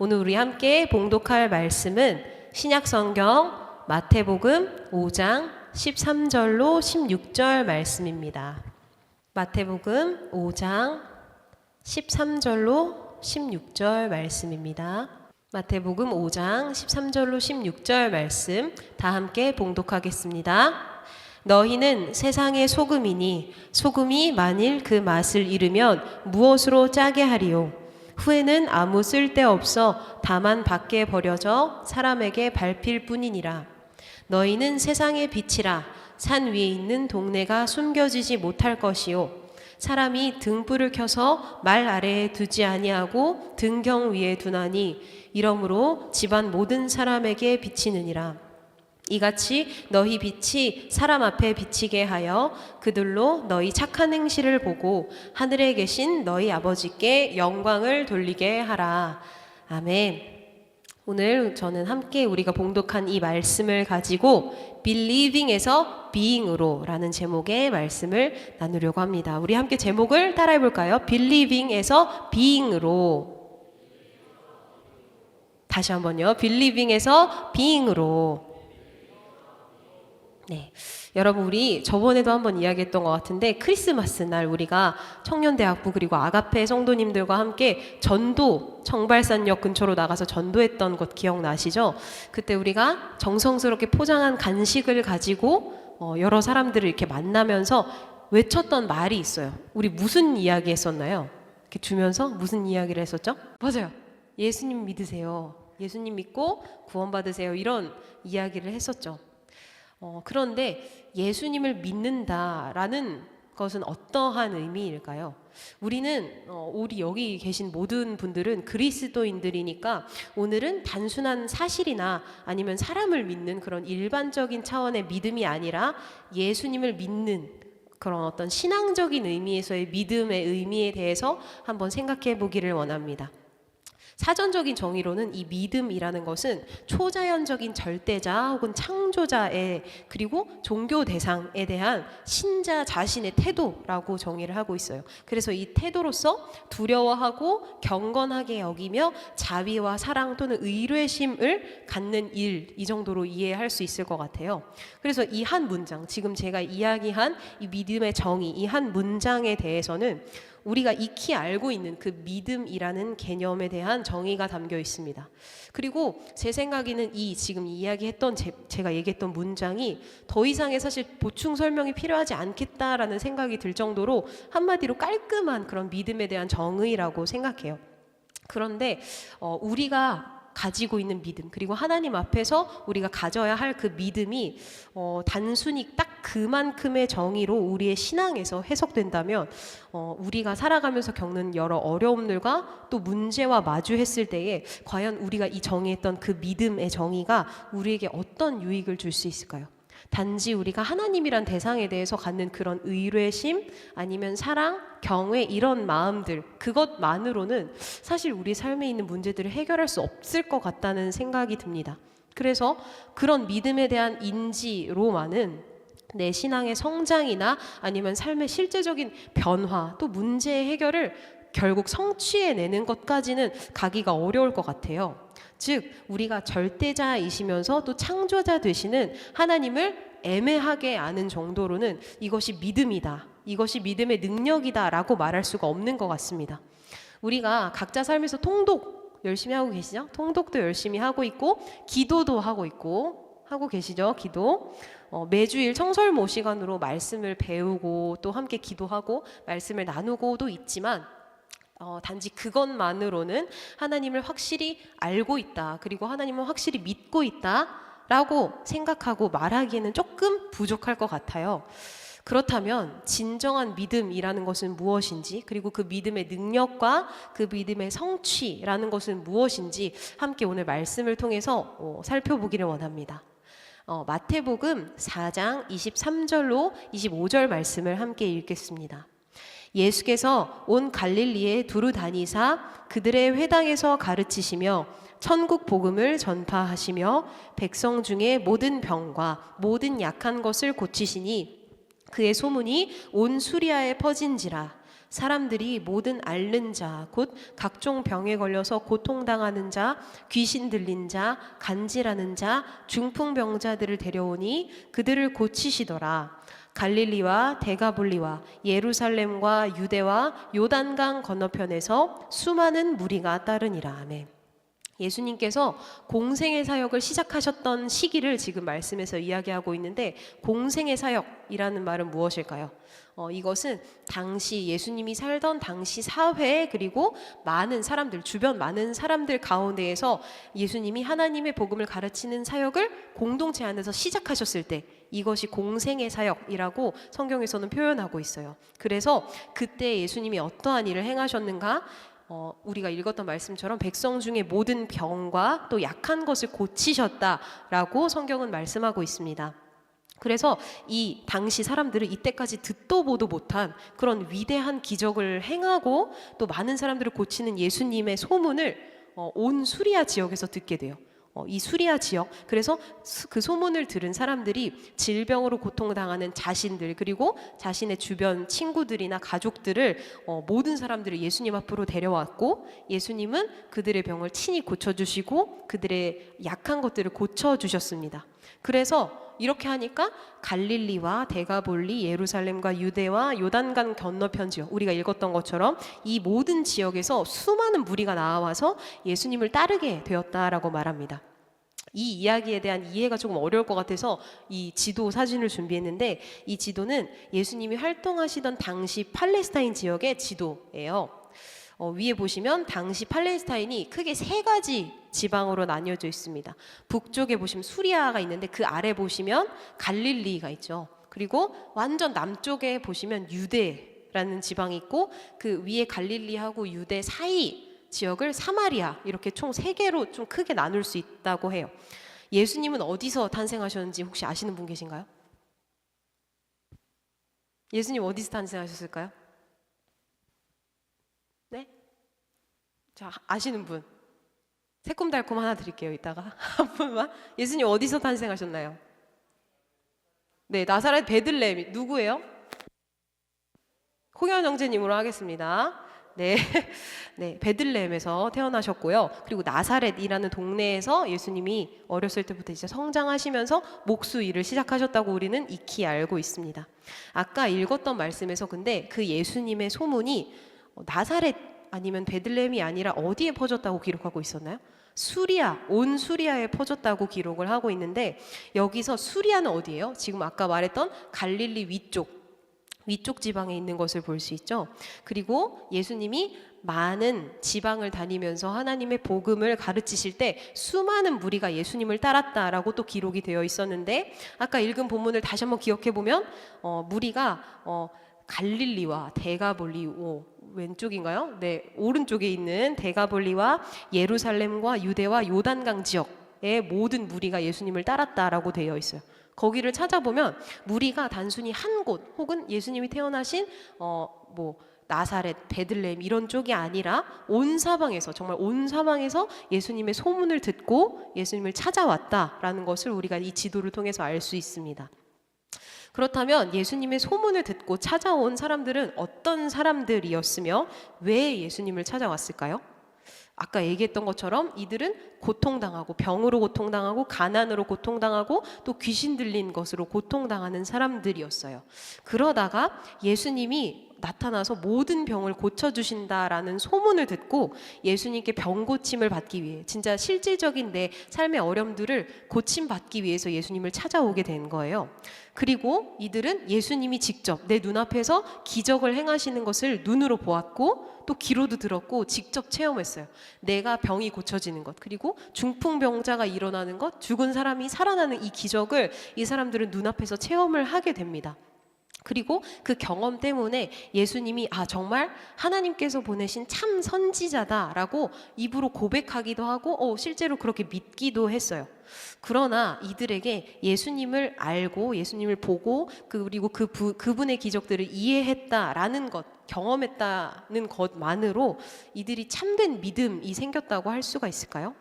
오늘 우리 함께 봉독할 말씀은 신약성경 마태복음 5장 13절로 16절 말씀입니다. 마태복음 5장 13절로 16절 말씀입니다. 마태복음 5장 13절로 16절 말씀 다 함께 봉독하겠습니다. 너희는 세상의 소금이니 소금이 만일 그 맛을 잃으면 무엇으로 짜게 하리요? 후에는 아무 쓸데없어 다만 밖에 버려져 사람에게 밟힐 뿐이니라. 너희는 세상의 빛이라. 산 위에 있는 동네가 숨겨지지 못할 것이요 사람이 등불을 켜서 말 아래에 두지 아니하고 등경 위에 두나니 이러므로 집안 모든 사람에게 비치느니라. 이같이 너희 빛이 사람 앞에 비치게 하여 그들로 너희 착한 행실을 보고 하늘에 계신 너희 아버지께 영광을 돌리게 하라. 아멘. 오늘 저는 함께 우리가 봉독한 이 말씀을 가지고 Believing에서 Being으로 라는 제목의 말씀을 나누려고 합니다. 우리 함께 제목을 따라해 볼까요? Believing에서 Being으로. 다시 한번요. Believing에서 Being으로. 네, 여러분 우리 저번에도 한번 이야기했던 것 같은데 크리스마스 날 우리가 청년대학부 그리고 아가페 성도님들과 함께 전도 청발산역 근처로 나가서 전도했던 것 기억나시죠? 그때 우리가 정성스럽게 포장한 간식을 가지고 여러 사람들을 이렇게 만나면서 외쳤던 말이 있어요. 우리 무슨 이야기 했었나요? 이렇게 주면서 무슨 이야기를 했었죠? 맞아요. 예수님 믿으세요. 예수님 믿고 구원받으세요. 이런 이야기를 했었죠. 그런데 예수님을 믿는다라는 것은 어떠한 의미일까요? 우리 여기 계신 모든 분들은 그리스도인들이니까 오늘은 단순한 사실이나 아니면 사람을 믿는 그런 일반적인 차원의 믿음이 아니라 예수님을 믿는 그런 어떤 신앙적인 의미에서의 믿음의 의미에 대해서 한번 생각해 보기를 원합니다. 사전적인 정의로는 이 믿음이라는 것은 초자연적인 절대자 혹은 창조자의 그리고 종교 대상에 대한 신자 자신의 태도라고 정의를 하고 있어요. 그래서 이 태도로서 두려워하고 경건하게 여기며 자비와 사랑 또는 의뢰심을 갖는 일, 이 정도로 이해할 수 있을 것 같아요. 그래서 이 한 문장, 지금 제가 이야기한 이 믿음의 정의, 이 한 문장에 대해서는 우리가 익히 알고 있는 그 믿음이라는 개념에 대한 정의가 담겨 있습니다. 그리고 제 생각에는 지금 이야기했던 제가 얘기했던 문장이 더 이상의 사실 보충 설명이 필요하지 않겠다라는 생각이 들 정도로 한마디로 깔끔한 그런 믿음에 대한 정의라고 생각해요. 그런데 우리가 가지고 있는 믿음 그리고 하나님 앞에서 우리가 가져야 할 그 믿음이 단순히 딱 그만큼의 정의로 우리의 신앙에서 해석된다면 우리가 살아가면서 겪는 여러 어려움들과 또 문제와 마주했을 때에 과연 우리가 이 정의했던 그 믿음의 정의가 우리에게 어떤 유익을 줄 수 있을까요? 단지 우리가 하나님이란 대상에 대해서 갖는 그런 의뢰심 아니면 사랑, 경외 이런 마음들 그것만으로는 사실 우리 삶에 있는 문제들을 해결할 수 없을 것 같다는 생각이 듭니다. 그래서 그런 믿음에 대한 인지로만은 내 신앙의 성장이나 아니면 삶의 실제적인 변화 또 문제 해결을 결국 성취해내는 것까지는 가기가 어려울 것 같아요. 즉 우리가 절대자이시면서 또 창조자 되시는 하나님을 애매하게 아는 정도로는 이것이 믿음이다, 이것이 믿음의 능력이다 라고 말할 수가 없는 것 같습니다. 우리가 각자 삶에서 통독 열심히 하고 계시죠? 통독도 열심히 하고 있고 기도도 하고 계시죠? 기도 매주일 청설모 시간으로 말씀을 배우고 또 함께 기도하고 말씀을 나누고도 있지만 단지 그것만으로는 하나님을 확실히 알고 있다 그리고 하나님을 확실히 믿고 있다 라고 생각하고 말하기에는 조금 부족할 것 같아요. 그렇다면 진정한 믿음이라는 것은 무엇인지 그리고 그 믿음의 능력과 그 믿음의 성취라는 것은 무엇인지 함께 오늘 말씀을 통해서 살펴보기를 원합니다. 마태복음 4장 23절로 25절 말씀을 함께 읽겠습니다. 예수께서 온 갈릴리에 두루 다니사 그들의 회당에서 가르치시며 천국 복음을 전파하시며 백성 중에 모든 병과 모든 약한 것을 고치시니 그의 소문이 온 수리아에 퍼진지라. 사람들이 모든 앓는 자, 곧 각종 병에 걸려서 고통당하는 자, 귀신 들린 자, 간질하는 자, 중풍병자들을 데려오니 그들을 고치시더라. 갈릴리와 데가볼리와 예루살렘과 유대와 요단강 건너편에서 수많은 무리가 따르니라. 아멘. 예수님께서 공생의 사역을 시작하셨던 시기를 지금 말씀에서 이야기하고 있는데, 공생의 사역이라는 말은 무엇일까요? 이것은 당시 예수님이 살던 당시 사회, 그리고 많은 사람들, 주변 많은 사람들 가운데에서 예수님이 하나님의 복음을 가르치는 사역을 공동체 안에서 시작하셨을 때, 이것이 공생의 사역이라고 성경에서는 표현하고 있어요. 그래서 그때 예수님이 어떠한 일을 행하셨는가? 우리가 읽었던 말씀처럼 백성 중에 모든 병과 또 약한 것을 고치셨다라고 성경은 말씀하고 있습니다. 그래서 이 당시 사람들은 이때까지 듣도 보도 못한 그런 위대한 기적을 행하고 또 많은 사람들을 고치는 예수님의 소문을 온 수리아 지역에서 듣게 돼요. 이 수리아 지역, 그래서 그 소문을 들은 사람들이 질병으로 고통당하는 자신들, 그리고 자신의 주변 친구들이나 가족들을, 모든 사람들을 예수님 앞으로 데려왔고, 예수님은 그들의 병을 친히 고쳐주시고 그들의 약한 것들을 고쳐주셨습니다. 그래서 이렇게 하니까 갈릴리와 데가볼리, 예루살렘과 유대와 요단강 건너편 지역, 우리가 읽었던 것처럼 이 모든 지역에서 수많은 무리가 나와서 예수님을 따르게 되었다라고 말합니다. 이 이야기에 대한 이해가 조금 어려울 것 같아서 이 지도 사진을 준비했는데, 이 지도는 예수님이 활동하시던 당시 팔레스타인 지역의 지도예요. 위에 보시면 당시 팔레스타인이 크게 세 가지 지방으로 나뉘어져 있습니다. 북쪽에 보시면 수리아가 있는데 그 아래 보시면 갈릴리가 있죠. 그리고 완전 남쪽에 보시면 유대라는 지방이 있고, 그 위에 갈릴리하고 유대 사이 지역을 사마리아, 이렇게 총 3개로 좀 크게 나눌 수 있다고 해요. 예수님은 어디서 탄생하셨는지 혹시 아시는 분 계신가요? 예수님 어디서 탄생하셨을까요? 네? 자, 아시는 분. 새콤달콤 하나 드릴게요, 이따가. 한 분만. 예수님 어디서 탄생하셨나요? 네, 나사렛 베들레헴. 누구예요? 홍현 형제님으로 하겠습니다. 네, 네, 베들레헴에서 태어나셨고요. 그리고 나사렛이라는 동네에서 예수님이 어렸을 때부터 이제 성장하시면서 목수 일을 시작하셨다고 우리는 익히 알고 있습니다. 아까 읽었던 말씀에서 근데 그 예수님의 소문이 나사렛 아니면 베들레헴이 아니라 어디에 퍼졌다고 기록하고 있었나요? 수리아, 온 수리아에 퍼졌다고 기록을 하고 있는데, 여기서 수리아는 어디예요? 지금 아까 말했던 갈릴리 위쪽 지방에 있는 것을 볼 수 있죠. 그리고 예수님이 많은 지방을 다니면서 하나님의 복음을 가르치실 때 수많은 무리가 예수님을 따랐다라고 또 기록이 되어 있었는데, 아까 읽은 본문을 다시 한번 기억해 보면 무리가 갈릴리와 데가볼리, 왼쪽인가요? 네, 오른쪽에 있는 데가볼리와 예루살렘과 유대와 요단강 지역의 모든 무리가 예수님을 따랐다라고 되어 있어요. 거기를 찾아보면 무리가 단순히 한 곳 혹은 예수님이 태어나신 나사렛, 베들레헴 이런 쪽이 아니라 온 사방에서, 정말 온 사방에서 예수님의 소문을 듣고 예수님을 찾아왔다라는 것을 우리가 이 지도를 통해서 알 수 있습니다. 그렇다면 예수님의 소문을 듣고 찾아온 사람들은 어떤 사람들이었으며 왜 예수님을 찾아왔을까요? 아까 얘기했던 것처럼 이들은 고통당하고, 병으로 고통당하고, 가난으로 고통당하고, 또 귀신 들린 것으로 고통당하는 사람들이었어요. 그러다가 예수님이 나타나서 모든 병을 고쳐주신다라는 소문을 듣고 예수님께 병 고침을 받기 위해, 진짜 실질적인 내 삶의 어려움들을 고침받기 위해서 예수님을 찾아오게 된 거예요. 그리고 이들은 예수님이 직접 내 눈앞에서 기적을 행하시는 것을 눈으로 보았고, 또 귀로도 들었고 직접 체험했어요. 내가 병이 고쳐지는 것, 그리고 중풍병자가 일어나는 것, 죽은 사람이 살아나는 이 기적을 이 사람들은 눈앞에서 체험을 하게 됩니다. 그리고 그 경험 때문에 예수님이 정말 하나님께서 보내신 참 선지자다라고 입으로 고백하기도 하고 실제로 그렇게 믿기도 했어요. 그러나 이들에게 예수님을 알고 예수님을 보고 그리고 그분의 기적들을 이해했다라는 것, 경험했다는 것만으로 이들이 참된 믿음이 생겼다고 할 수가 있을까요?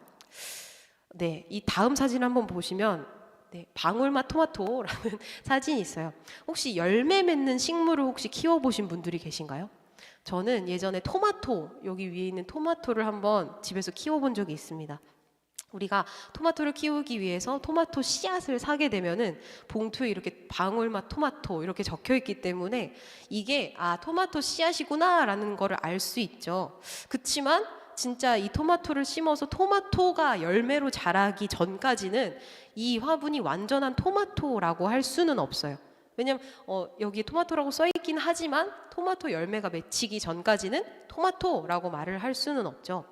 네, 이 다음 사진 한번 보시면 방울맛 토마토라는 사진이 있어요. 혹시 열매 맺는 식물을 혹시 키워보신 분들이 계신가요? 저는 예전에 토마토, 여기 위에 있는 토마토를 한번 집에서 키워본 적이 있습니다. 우리가 토마토를 키우기 위해서 토마토 씨앗을 사게 되면은 봉투에 이렇게 방울맛 토마토 이렇게 적혀 있기 때문에 이게 토마토 씨앗이구나 라는 거를 알 수 있죠. 그치만 진짜 이 토마토를 심어서 토마토가 열매로 자라기 전까지는 이 화분이 완전한 토마토라고 할 수는 없어요. 왜냐면 여기 토마토라고 써 있긴 하지만 토마토 열매가 맺히기 전까지는 토마토라고 말을 할 수는 없죠.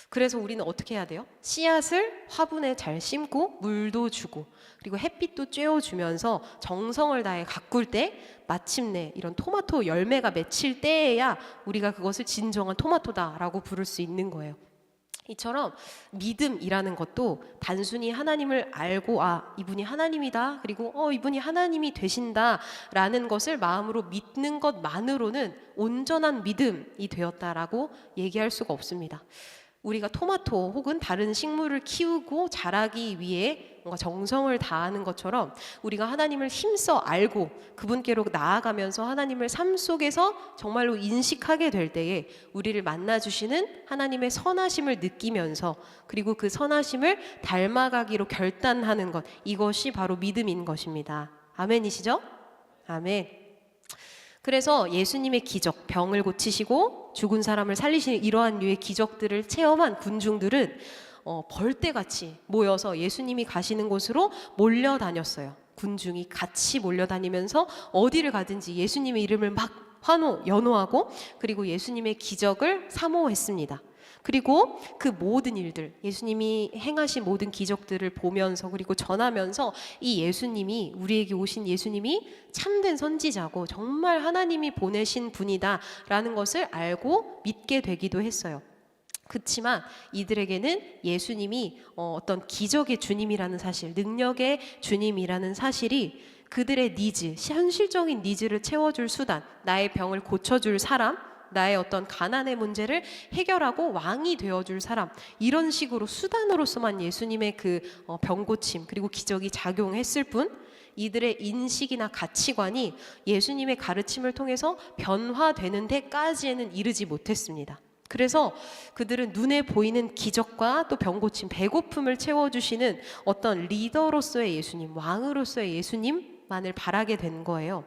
그래서 우리는 어떻게 해야 돼요? 씨앗을 화분에 잘 심고 물도 주고 그리고 햇빛도 쬐어주면서 정성을 다해 가꿀 때 마침내 이런 토마토 열매가 맺힐 때에야 우리가 그것을 진정한 토마토다라고 부를 수 있는 거예요. 이처럼 믿음이라는 것도 단순히 하나님을 알고 이분이 하나님이다 그리고 이분이 하나님이 되신다라는 것을 마음으로 믿는 것만으로는 온전한 믿음이 되었다라고 얘기할 수가 없습니다. 우리가 토마토 혹은 다른 식물을 키우고 자라기 위해 뭔가 정성을 다하는 것처럼 우리가 하나님을 힘써 알고 그분께로 나아가면서 하나님을 삶 속에서 정말로 인식하게 될 때에 우리를 만나주시는 하나님의 선하심을 느끼면서 그리고 그 선하심을 닮아가기로 결단하는 것, 이것이 바로 믿음인 것입니다. 아멘이시죠? 아멘. 그래서 예수님의 기적, 병을 고치시고 죽은 사람을 살리시는 이러한 류의 기적들을 체험한 군중들은 벌떼같이 모여서 예수님이 가시는 곳으로 몰려다녔어요. 군중이 같이 몰려다니면서 어디를 가든지 예수님의 이름을 막 연호하고 그리고 예수님의 기적을 사모했습니다. 그리고 그 모든 일들, 예수님이 행하신 모든 기적들을 보면서 그리고 전하면서 이 예수님이, 우리에게 오신 예수님이 참된 선지자고 정말 하나님이 보내신 분이다 라는 것을 알고 믿게 되기도 했어요. 그렇지만 이들에게는 예수님이 어떤 기적의 주님이라는 사실, 능력의 주님이라는 사실이 그들의 니즈, 현실적인 니즈를 채워줄 수단, 나의 병을 고쳐줄 사람, 나의 어떤 가난의 문제를 해결하고 왕이 되어줄 사람, 이런 식으로 수단으로서만 예수님의 그 병고침 그리고 기적이 작용했을 뿐 이들의 인식이나 가치관이 예수님의 가르침을 통해서 변화되는 데까지에는 이르지 못했습니다. 그래서 그들은 눈에 보이는 기적과 또 병고침, 배고픔을 채워주시는 어떤 리더로서의 예수님, 왕으로서의 예수님만을 바라게 된 거예요.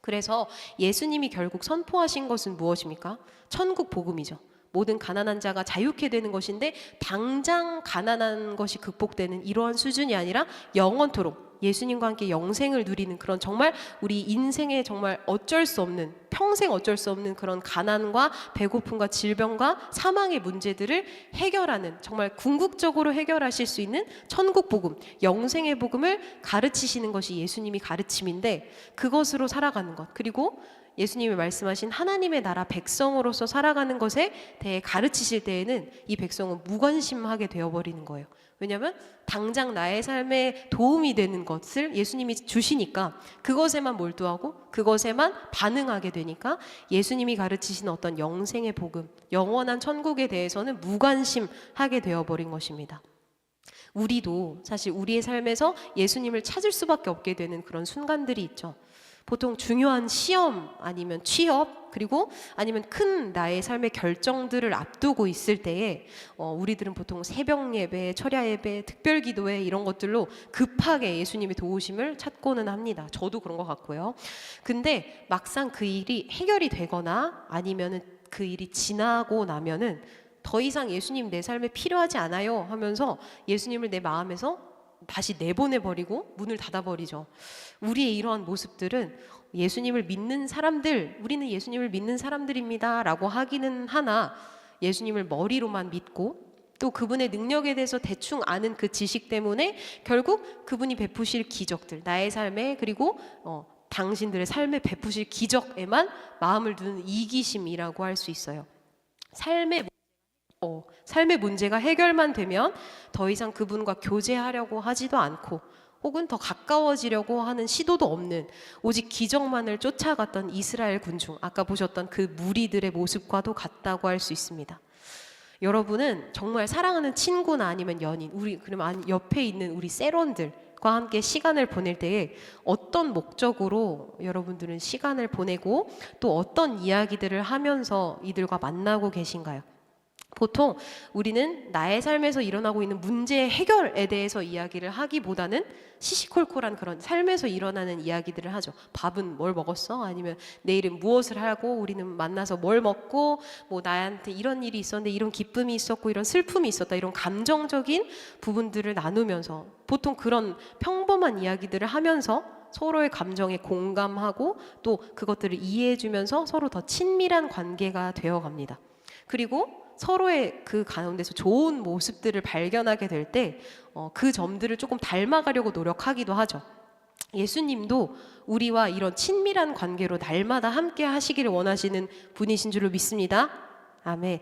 그래서 예수님이 결국 선포하신 것은 무엇입니까? 천국 복음이죠. 모든 가난한 자가 자유케 되는 것인데 당장 가난한 것이 극복되는 이러한 수준이 아니라 영원토록 예수님과 함께 영생을 누리는 그런 정말 우리 인생에 정말 어쩔 수 없는, 평생 어쩔 수 없는 그런 가난과 배고픔과 질병과 사망의 문제들을 해결하는, 정말 궁극적으로 해결하실 수 있는 천국 복음, 영생의 복음을 가르치시는 것이 예수님이 가르침인데 그것으로 살아가는 것, 그리고 예수님이 말씀하신 하나님의 나라 백성으로서 살아가는 것에 대해 가르치실 때에는 이 백성은 무관심하게 되어버리는 거예요. 왜냐하면 당장 나의 삶에 도움이 되는 것을 예수님이 주시니까 그것에만 몰두하고 그것에만 반응하게 되니까 예수님이 가르치신 어떤 영생의 복음, 영원한 천국에 대해서는 무관심하게 되어버린 것입니다. 우리도 사실 우리의 삶에서 예수님을 찾을 수밖에 없게 되는 그런 순간들이 있죠. 보통 중요한 시험 아니면 취업 그리고 아니면 큰 나의 삶의 결정들을 앞두고 있을 때에 우리들은 보통 새벽 예배, 철야 예배, 특별 기도회 이런 것들로 급하게 예수님의 도우심을 찾고는 합니다. 저도 그런 것 같고요. 근데 막상 그 일이 해결이 되거나 아니면은 그 일이 지나고 나면은 더 이상 예수님 내 삶에 필요하지 않아요 하면서 예수님을 내 마음에서 다시 내보내버리고 문을 닫아버리죠. 우리의 이러한 모습들은 예수님을 믿는 사람들, 우리는 예수님을 믿는 사람들입니다 라고 하기는 하나 예수님을 머리로만 믿고 또 그분의 능력에 대해서 대충 아는 그 지식 때문에 결국 그분이 베푸실 기적들, 나의 삶에 그리고 당신들의 삶에 베푸실 기적에만 마음을 두는 이기심이라고 할 수 있어요. 삶의 문제가 해결만 되면 더 이상 그분과 교제하려고 하지도 않고 혹은 더 가까워지려고 하는 시도도 없는 오직 기적만을 쫓아갔던 이스라엘 군중, 아까 보셨던 그 무리들의 모습과도 같다고 할 수 있습니다. 여러분은 정말 사랑하는 친구나 아니면 연인, 그러면 옆에 있는 우리 세론들과 가족과 함께 시간을 보낼 때에 어떤 목적으로 여러분들은 시간을 보내고 또 어떤 이야기들을 하면서 이들과 만나고 계신가요? 보통 우리는 나의 삶에서 일어나고 있는 문제 해결에 대해서 이야기를 하기보다는 시시콜콜한 그런 삶에서 일어나는 이야기들을 하죠. 밥은 뭘 먹었어? 아니면 내일은 무엇을 하고 우리는 만나서 뭘 먹고 뭐 나한테 이런 일이 있었는데 이런 기쁨이 있었고 이런 슬픔이 있었다. 이런 감정적인 부분들을 나누면서 보통 그런 평범한 이야기들을 하면서 서로의 감정에 공감하고 또 그것들을 이해해주면서 서로 더 친밀한 관계가 되어갑니다. 그리고 서로의 그 가운데서 좋은 모습들을 발견하게 될 때 그 점들을 조금 닮아가려고 노력하기도 하죠. 예수님도 우리와 이런 친밀한 관계로 날마다 함께 하시기를 원하시는 분이신 줄로 믿습니다. 아멘.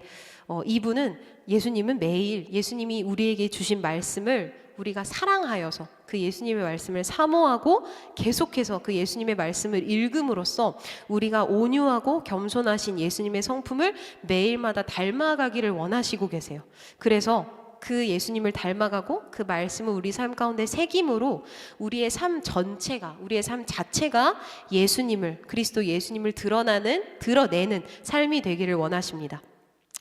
이분은 예수님은 매일 예수님이 우리에게 주신 말씀을 우리가 사랑하여서 그 예수님의 말씀을 사모하고 계속해서 그 예수님의 말씀을 읽음으로써 우리가 온유하고 겸손하신 예수님의 성품을 매일마다 닮아가기를 원하시고 계세요. 그래서 그 예수님을 닮아가고 그 말씀을 우리 삶 가운데 새김으로 우리의 삶 전체가, 우리의 삶 자체가 예수님을, 그리스도 예수님을 드러내는 삶이 되기를 원하십니다.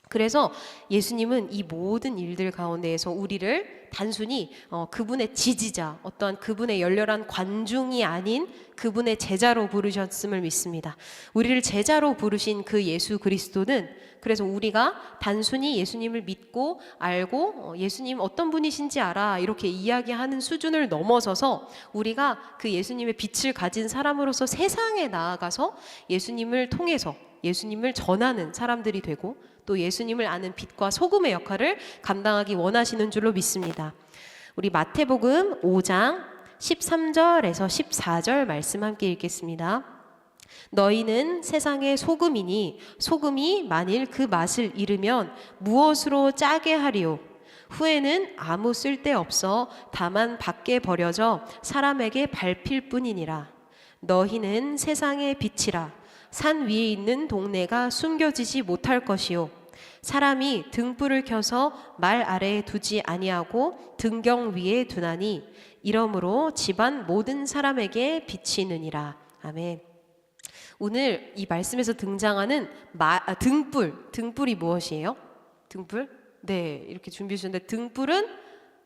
그래서 예수님은 이 모든 일들 가운데에서 우리를 단순히 그분의 지지자, 어떠한 그분의 열렬한 관중이 아닌 그분의 제자로 부르셨음을 믿습니다. 우리를 제자로 부르신 그 예수 그리스도는 그래서 우리가 단순히 예수님을 믿고 알고 예수님 어떤 분이신지 알아 이렇게 이야기하는 수준을 넘어서서 우리가 그 예수님의 빛을 가진 사람으로서 세상에 나아가서 예수님을 통해서 예수님을 전하는 사람들이 되고 또 예수님을 아는 빛과 소금의 역할을 감당하기 원하시는 줄로 믿습니다. 우리 마태복음 5장 13절에서 14절 말씀 함께 읽겠습니다. 너희는 세상의 소금이니 소금이 만일 그 맛을 잃으면 무엇으로 짜게 하리요? 후에는 아무 쓸데없어 다만 밖에 버려져 사람에게 밟힐 뿐이니라. 너희는 세상의 빛이라. 산 위에 있는 동네가 숨겨지지 못할 것이요 사람이 등불을 켜서 말 아래에 두지 아니하고 등경 위에 두나니 이러므로 집안 모든 사람에게 비치느니라. 아멘. 오늘 이 말씀에서 등장하는 등불이 무엇이에요? 등불? 네, 이렇게 준비해 주셨는데 등불은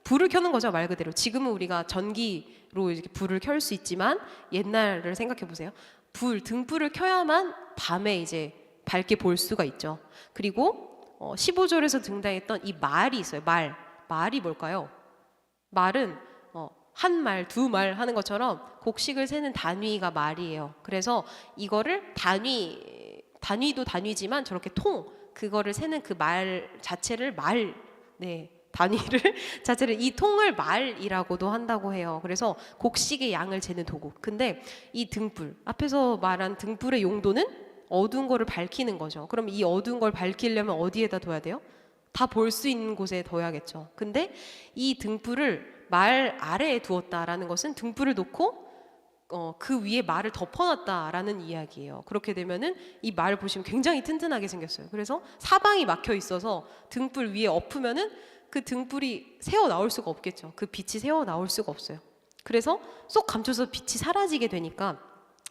불을 켜는 거죠, 말 그대로. 지금은 우리가 전기로 이렇게 불을 켤 수 있지만 옛날을 생각해 보세요. 등불을 켜야만 밤에 이제 밝게 볼 수가 있죠. 그리고 15절에서 등장했던 이 말이 있어요. 말이 뭘까요? 말은 한 말, 두 말 하는 것처럼 곡식을 세는 단위가 말이에요. 그래서 이거를 단위도 단위지만 저렇게 그거를 세는 그 말 자체를 단위를 자체를 이 통을 말이라고도 한다고 해요. 그래서 곡식의 양을 재는 도구. 근데 이 등불 앞에서 말한 등불의 용도는 어두운 거를 밝히는 거죠. 그럼 이 어두운 걸 밝히려면 어디에다 둬야 돼요? 다 볼 수 있는 곳에 둬야겠죠. 근데 이 등불을 말 아래에 두었다라는 것은 등불을 놓고 그 위에 말을 덮어놨다라는 이야기예요. 그렇게 되면은 이 말을 보시면 굉장히 튼튼하게 생겼어요. 그래서 사방이 막혀 있어서 등불 위에 엎으면은 그 등불이 새어 나올 수가 없겠죠. 그 빛이 새어 나올 수가 없어요. 그래서 쏙 감춰서 빛이 사라지게 되니까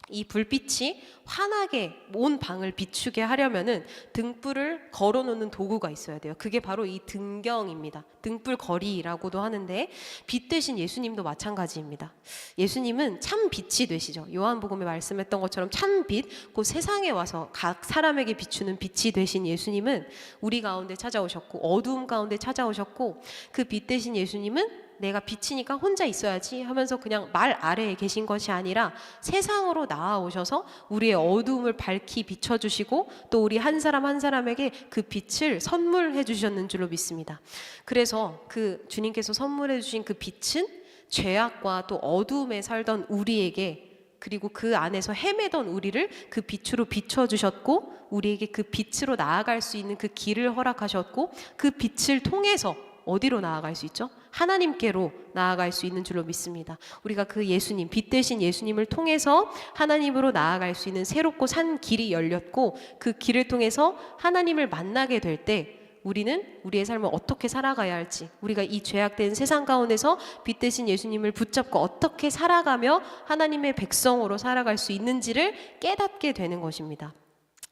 이 불빛이 환하게 온 방을 비추게 하려면은 등불을 걸어놓는 도구가 있어야 돼요. 그게 바로 이 등경입니다. 등불거리라고도 하는데 빛 대신 예수님도 마찬가지입니다. 예수님은 참 빛이 되시죠. 요한복음에 말씀했던 것처럼 참 빛, 그 세상에 와서 각 사람에게 비추는 빛이 되신 예수님은 우리 가운데 찾아오셨고 어두움 가운데 찾아오셨고 그 빛 대신 예수님은 내가 빛이니까 혼자 있어야지 하면서 그냥 말 아래에 계신 것이 아니라 세상으로 나아오셔서 우리의 어두움을 밝히 비춰주시고 또 우리 한 사람 한 사람에게 그 빛을 선물해 주셨는 줄로 믿습니다. 그래서 그 주님께서 선물해 주신 그 빛은 죄악과 또 어두움에 살던 우리에게 그리고 그 안에서 헤매던 우리를 그 빛으로 비춰주셨고 우리에게 그 빛으로 나아갈 수 있는 그 길을 허락하셨고 그 빛을 통해서 어디로 나아갈 수 있죠? 하나님께로 나아갈 수 있는 줄로 믿습니다. 우리가 그 예수님, 빛 대신 예수님을 통해서 하나님으로 나아갈 수 있는 새롭고 산 길이 열렸고 그 길을 통해서 하나님을 만나게 될 때 우리는 우리의 삶을 어떻게 살아가야 할지, 우리가 이 죄악된 세상 가운데서 빛 대신 예수님을 붙잡고 어떻게 살아가며 하나님의 백성으로 살아갈 수 있는지를 깨닫게 되는 것입니다.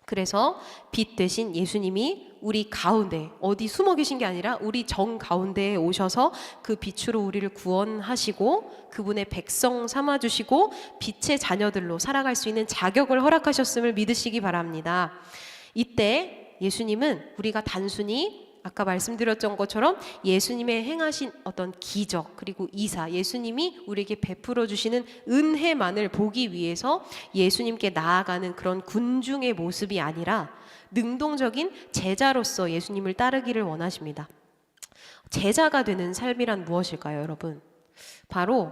그래서 빛 대신 예수님이 우리 가운데, 어디 숨어 계신 게 아니라 우리 정 가운데에 오셔서 그 빛으로 우리를 구원하시고 그분의 백성 삼아주시고 빛의 자녀들로 살아갈 수 있는 자격을 허락하셨음을 믿으시기 바랍니다. 이때 예수님은 우리가 단순히 아까 말씀드렸던 것처럼 예수님의 행하신 어떤 기적 그리고 이사, 예수님이 우리에게 베풀어 주시는 은혜만을 보기 위해서 예수님께 나아가는 그런 군중의 모습이 아니라 능동적인 제자로서 예수님을 따르기를 원하십니다. 제자가 되는 삶이란 무엇일까요, 여러분? 바로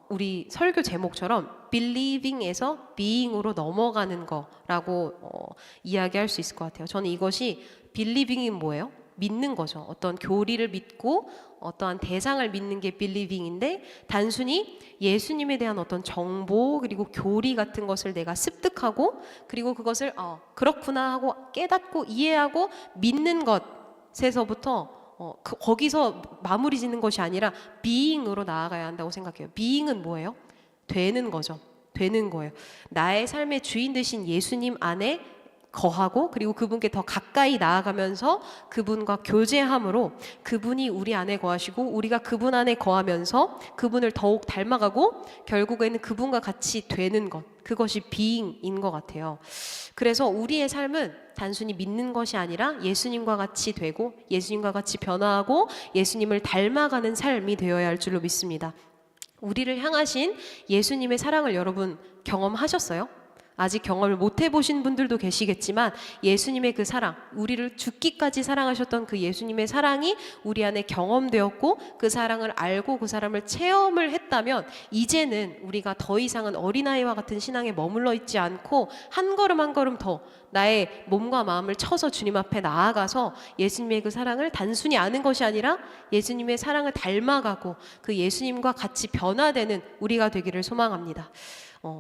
우리 설교 제목처럼 believing에서 being으로 넘어가는 거라고 이야기할 수 있을 것 같아요. 저는 이것이 believing이 뭐예요? 믿는 거죠. 어떤 교리를 믿고 어떠한 대상을 믿는 게 believing인데, 단순히 예수님에 대한 어떤 정보 그리고 교리 같은 것을 내가 습득하고 그리고 그것을 그렇구나 하고 깨닫고 이해하고 믿는 것에서부터 거기서 마무리 짓는 것이 아니라 being으로 나아가야 한다고 생각해요. being은 뭐예요? 되는 거죠. 되는 거예요. 나의 삶의 주인 되신 예수님 안에 거하고 그리고 그분께 더 가까이 나아가면서 그분과 교제함으로 그분이 우리 안에 거하시고 우리가 그분 안에 거하면서 그분을 더욱 닮아가고 결국에는 그분과 같이 되는 것, 그것이 being인 것 같아요. 그래서 우리의 삶은 단순히 믿는 것이 아니라 예수님과 같이 되고 예수님과 같이 변화하고 예수님을 닮아가는 삶이 되어야 할 줄로 믿습니다. 우리를 향하신 예수님의 사랑을 여러분 경험하셨어요? 아직 경험을 못 해보신 분들도 계시겠지만 예수님의 그 사랑, 우리를 죽기까지 사랑하셨던 그 예수님의 사랑이 우리 안에 경험되었고 그 사랑을 알고 그 사람을 체험을 했다면 이제는 우리가 더 이상은 어린아이와 같은 신앙에 머물러 있지 않고 한 걸음 한 걸음 더 나의 몸과 마음을 쳐서 주님 앞에 나아가서 예수님의 그 사랑을 단순히 아는 것이 아니라 예수님의 사랑을 닮아가고 그 예수님과 같이 변화되는 우리가 되기를 소망합니다.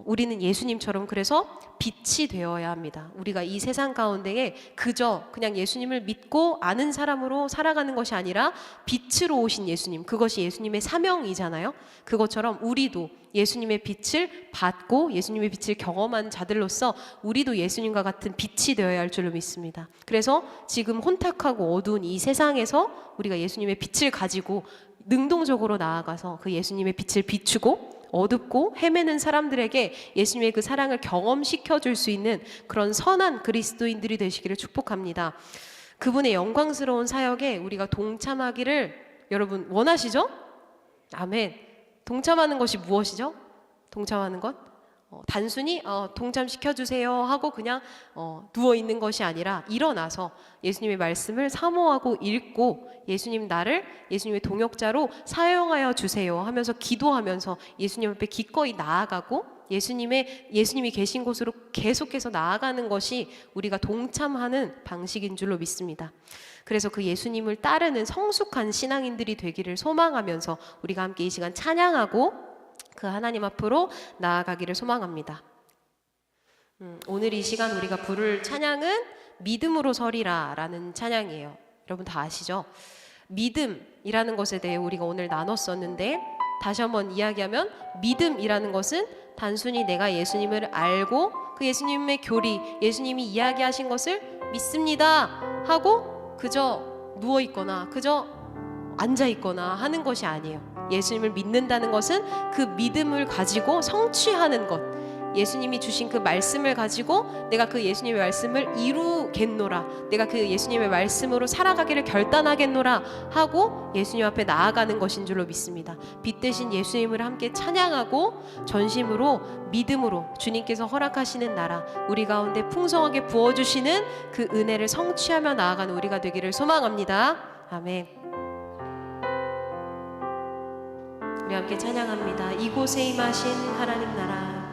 우리는 예수님처럼 그래서 빛이 되어야 합니다. 우리가 이 세상 가운데에 그저 그냥 예수님을 믿고 아는 사람으로 살아가는 것이 아니라 빛으로 오신 예수님, 그것이 예수님의 사명이잖아요. 그것처럼 우리도 예수님의 빛을 받고 예수님의 빛을 경험한 자들로서 우리도 예수님과 같은 빛이 되어야 할 줄로 믿습니다. 그래서 지금 혼탁하고 어두운 이 세상에서 우리가 예수님의 빛을 가지고 능동적으로 나아가서 그 예수님의 빛을 비추고 어둡고 헤매는 사람들에게 예수님의 그 사랑을 경험시켜 줄 수 있는 그런 선한 그리스도인들이 되시기를 축복합니다. 그분의 영광스러운 사역에 우리가 동참하기를 여러분 원하시죠? 아멘. 동참하는 것이 무엇이죠? 동참하는 것? 단순히 동참시켜주세요 하고 그냥 누워있는 것이 아니라 일어나서 예수님의 말씀을 사모하고 읽고 예수님 나를 예수님의 동역자로 사용하여 주세요 하면서 기도하면서 예수님 앞에 기꺼이 나아가고 예수님이 계신 곳으로 계속해서 나아가는 것이 우리가 동참하는 방식인 줄로 믿습니다. 그래서 그 예수님을 따르는 성숙한 신앙인들이 되기를 소망하면서 우리가 함께 이 시간 찬양하고 그 하나님 앞으로 나아가기를 소망합니다. 오늘 이 시간 우리가 부를 찬양은 믿음으로 서리라 라는 찬양이에요. 여러분 다 아시죠? 믿음이라는 것에 대해 우리가 오늘 나눴었는데 다시 한번 이야기하면 믿음이라는 것은 단순히 내가 예수님을 알고 그 예수님의 교리, 예수님이 이야기하신 것을 믿습니다 하고 그저 누워있거나 그저 앉아있거나 하는 것이 아니에요. 예수님을 믿는다는 것은 그 믿음을 가지고 성취하는 것, 예수님이 주신 그 말씀을 가지고 내가 그 예수님의 말씀을 이루겠노라, 내가 그 예수님의 말씀으로 살아가기를 결단하겠노라 하고 예수님 앞에 나아가는 것인 줄로 믿습니다. 빛 대신 예수님을 함께 찬양하고 전심으로 믿음으로 주님께서 허락하시는 나라, 우리 가운데 풍성하게 부어주시는 그 은혜를 성취하며 나아가는 우리가 되기를 소망합니다. 아멘. 우리 함께 찬양합니다. 이곳에 임하신 하나님 나라,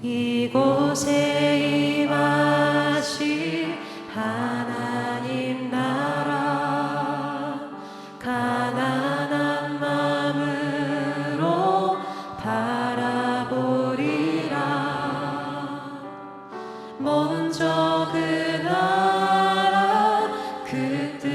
이곳에 임하신 하나님 나라, 가난한 마음으로 바라보리라. 먼저 그 나라 그 뜻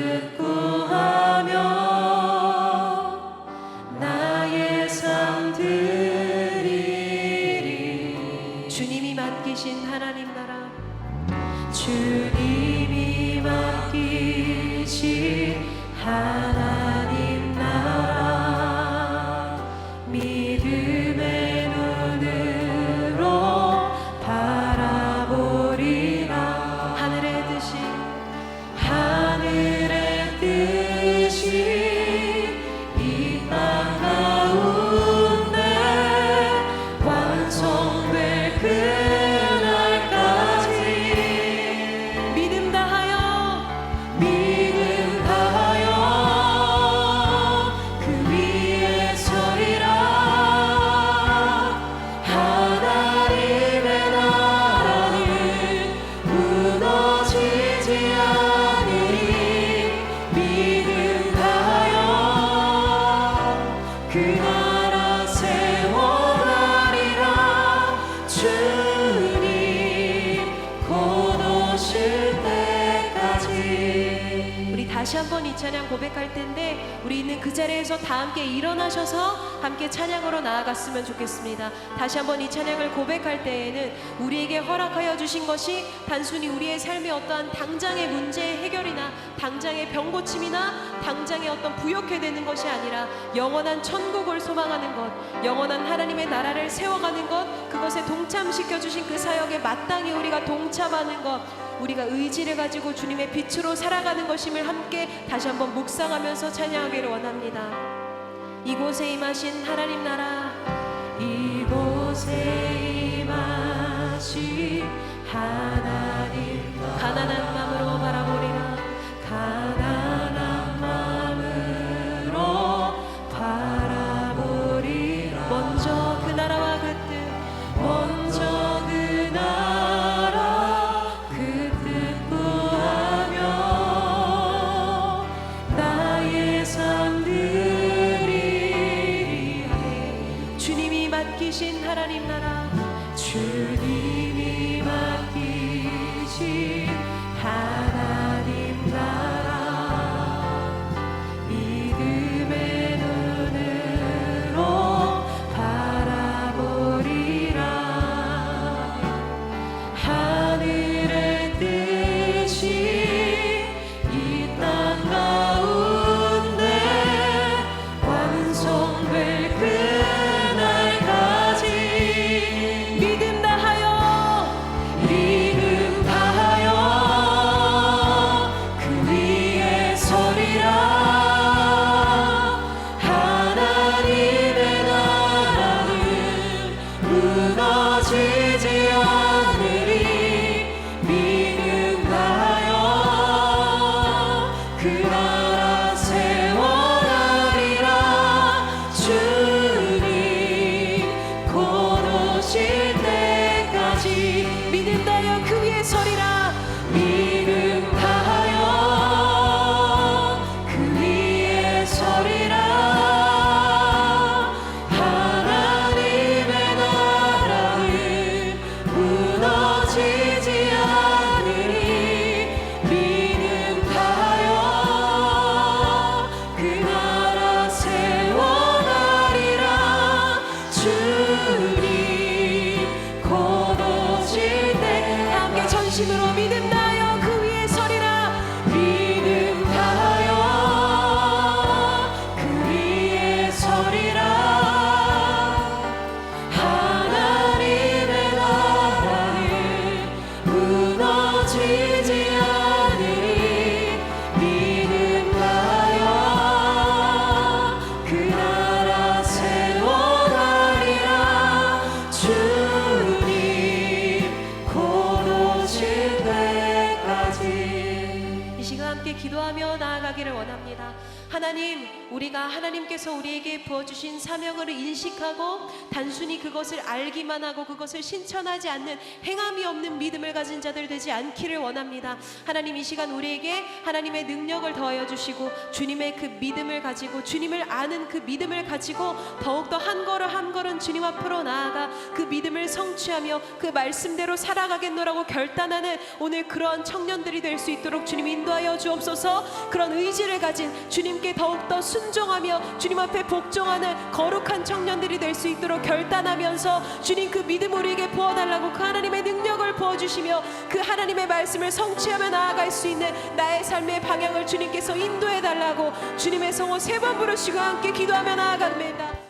다시 한번 이 찬양 고백할 텐데 우리 있는 그 자리에서 다 함께 일어나셔서 함께 찬양으로 나아갔으면 좋겠습니다. 다시 한번 이 찬양을 고백할 때에는 우리에게 허락하여 주신 것이 단순히 우리의 삶의 어떠한 당장의 문제 해결이나 당장의 병 고침이나 당장의 어떤 부욕해 되는 것이 아니라 영원한 천국을 소망하는 것, 영원한 하나님의 나라를 세워가는 것, 그것에 동참시켜 주신 그 사역에 마땅히 우리가 동참하는 것, 우리가 의지를 가지고 주님의 빛으로 살아가는 것임을 함께 다시 한번 묵상하면서 찬양하기를 원합니다. 이곳에 임하신 하나님 나라, 이곳에 임하신 하나님, 가난한 마음으로 바라보리라. 가난한 마음으로 바라보리라. 먼저 그 나라와 그 뜻, 먼저 그 나라 그 뜻 구하며 나의 삶 드리리. 주님이 맡기신 하나님 나라, 주님이 맡기신 하나님 나라, 믿음의 눈으로 바라보리라. 하늘의 뜻이 이 땅 가운데 완성될 그날까지 믿음 다하여 그 위에 서리라. 하나님의 나라는 무너지지 않으리. 믿음 다하여 그 나라 세워나리라. 주님 곧 오실 때까지 믿음 다하여 그 위에 서리라. 믿음 다하여 그 위에 서리라. 하나님의 나라는 무너지지 않으리. 믿음 다하여 그 나라 세워나리라. 주님 곧 오실 때 함께 전심으로 믿음 다하여 그 위에 서리라. 믿음 다하여 그 위에 서리라. 하나님의 나라는 무너지지 않으리. 믿음 다하여 그 나라 세워나리라. 주님 곧 오실 때까지. 이 시간 함께 기도하며 나아가기를 원합니다. 하나님, 우리가 하나님께서 우리에게 부어주신 사명을 인식하고 단순히 그것을 알기만 하고 그것을 실천하지 않는 행함이 없는 믿음을 가진 자들 되지 않기를 원합니다. 하나님, 이 시간 우리에게 하나님의 능력을 더하여 주시고 주님의 그 믿음을 가지고 주님을 아는 그 믿음을 가지고 더욱더 한 걸음 한 걸음 주님 앞으로 나아가 그 믿음을 성취하며 그 말씀대로 살아가겠노라고 결단하는 오늘 그런 청년들이 될 수 있도록 주님 인도하여 주옵소서. 그런 의지를 가진 주님께 더욱더 순종하며 주님 앞에 복종하는 거룩한 청년들이 될 수 있도록 결단하면서 주님 그 믿음 우리에게 부어달라고 그 하나님의 능력을 부어주시며 그 하나님의 말씀을 성취하며 나아갈 수 있는 나의 삶의 방향을 주님께서 인도해달라고 주님의 성호 3번 부르시고 함께 기도하며 나아갑니다.